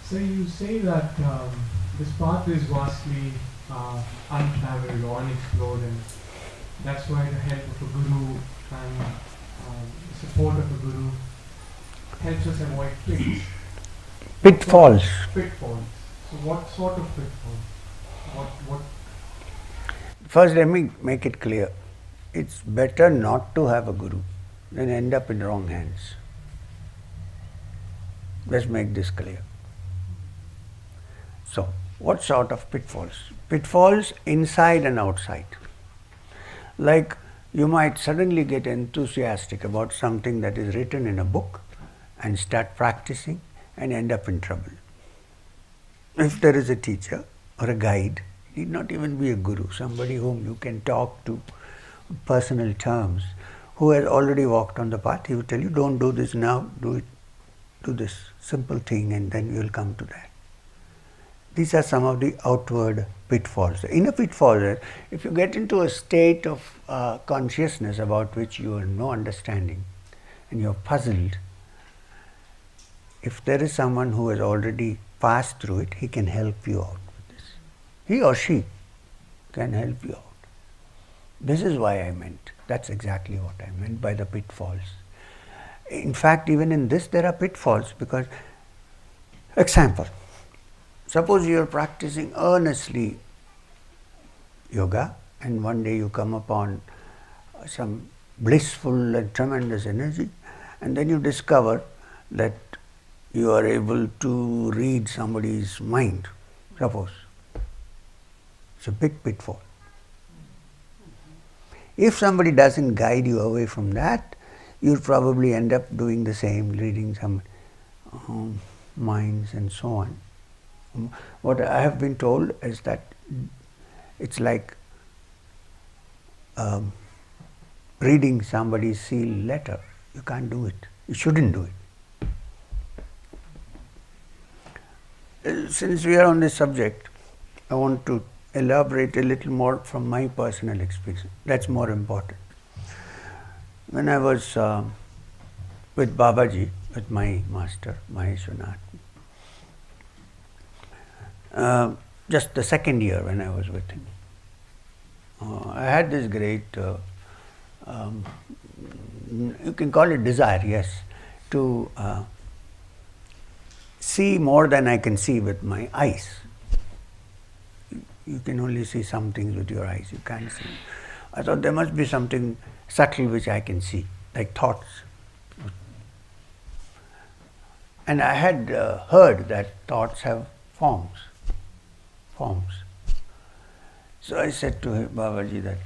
So you say that this path is vastly untraveled or unexplored, and that's why the help of a guru and the support of a guru helps us avoid pits. Pitfalls. Pitfalls. So what sort of pitfalls? What? First, let me make it clear. It's better not to have a guru than end up in wrong hands. Let's make this clear. So, what sort of pitfalls? Pitfalls inside and outside. Like you might suddenly get enthusiastic about something that is written in a book and start practicing and end up in trouble. If there is a teacher or a guide, need not even be a guru, somebody whom you can talk to personal terms, who has already walked on the path, he will tell you, don't do this now, do this simple thing and then you will come to that. These are some of the outward pitfalls. The inner pitfalls are, if you get into a state of consciousness about which you have no understanding and you are puzzled, if there is someone who has already passed through it, he can help you out with this. He or she can help you out. This is why I meant, that's exactly what I meant by the pitfalls. In fact, even in this there are pitfalls because, example, suppose you are practicing earnestly yoga and one day you come upon some blissful and tremendous energy and then you discover that you are able to read somebody's mind, suppose. It's a big pitfall. If somebody doesn't guide you away from that, you'll probably end up doing the same, reading some minds and so on. What I have been told is that it's like reading somebody's sealed letter. You can't do it. You shouldn't do it. Since we are on this subject, I want to elaborate a little more from my personal experience. That's more important. When I was with Babaji, with my master, Maheshwanath, just the second year when I was with him, I had this great, you can call it desire, yes, to see more than I can see with my eyes. You can only see some things with your eyes, you can't see. I thought there must be something subtle which I can see, like thoughts. And I had heard that thoughts have forms. So I said to Babaji that,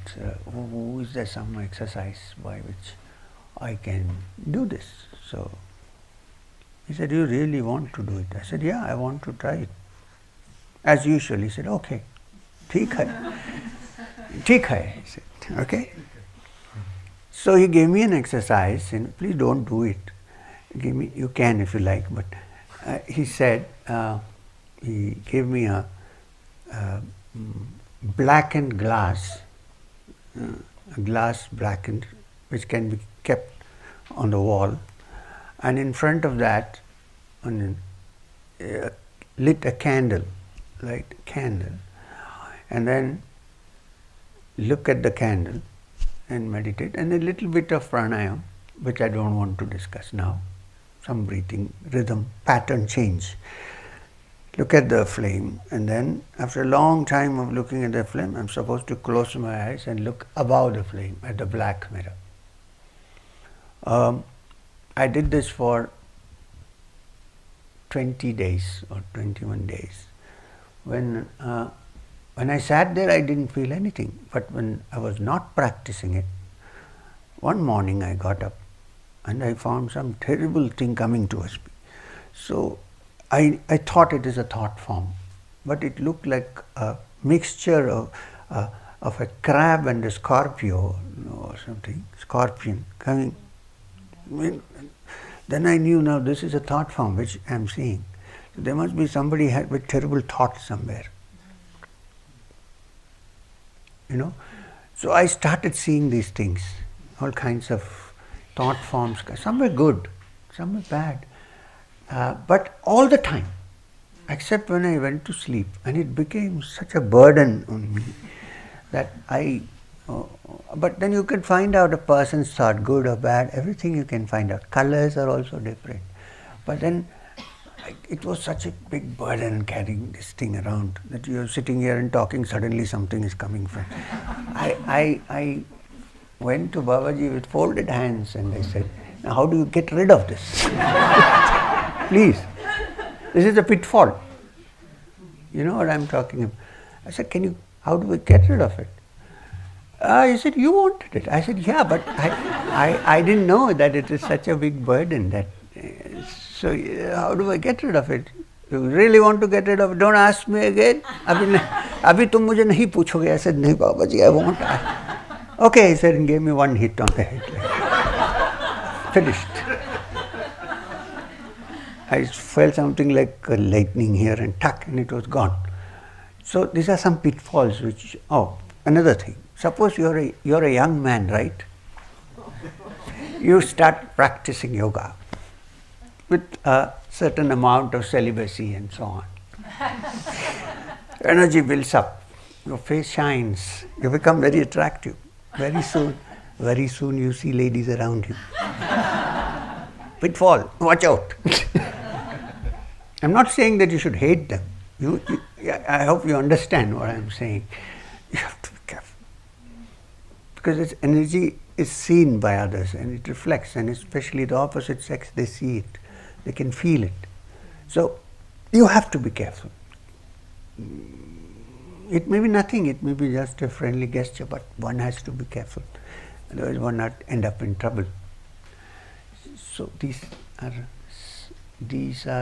is there some exercise by which I can do this? So he said, you really want to do it? I said, yeah, I want to try it. As usual, he said, okay, ठीक है, he said, okay. So he gave me an exercise, and please don't do it. You can if you like, but he said, he gave me a blackened glass, a glass blackened, which can be kept on the wall, and in front of that, lit a candle, and then look at the candle and meditate, and a little bit of pranayam, which I don't want to discuss now, some breathing, rhythm, pattern change. Look at the flame, and then after a long time of looking at the flame, I'm supposed to close my eyes and look above the flame at the black mirror. I did this for 20 days or 21 days. When I sat there, I didn't feel anything. But when I was not practicing it, one morning I got up and I found some terrible thing coming towards me. So I thought it is a thought form, but it looked like a mixture of a crab and a scorpio or something, scorpion coming. Then I knew now this is a thought form which I am seeing. So there must be somebody with terrible thoughts somewhere. So I started seeing these things, all kinds of thought forms. Some were good, some were bad, but all the time. except when I went to sleep, and it became such a burden on me that but then you can find out a person's thought, good or bad, everything you can find out. Colors are also different. But then it was such a big burden carrying this thing around that you're sitting here and talking, suddenly something is coming from. I went to Babaji with folded hands and I said, now how do you get rid of this? Please. This is a pitfall. You know what I'm talking about. I said, how do we get rid of it? He said, you wanted it. I said, yeah, but I didn't know that it is such a big burden. So how do I get rid of it? You really want to get rid of it? Don't ask me again. Abhi tum mujhe nahi puchoge. I said, nahi Babaji, I won't. Okay, he said, and gave me one hit on the head. Finished. I felt something like a lightning here and tuck, and it was gone. So these are some pitfalls which, another thing. Suppose you're a young man, right? You start practicing yoga with a certain amount of celibacy and so on. Energy builds up, your face shines, you become very attractive. Very soon you see ladies around you. Pitfall, watch out. I'm not saying that you should hate them. I hope you understand what I'm saying. You have to be careful. Because its energy is seen by others and it reflects, and especially the opposite sex, they see it. They can feel it. So you have to be careful. It may be nothing, it may be just a friendly gesture, but one has to be careful. Otherwise one might end up in trouble. So these are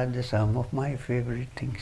the some of my favorite things.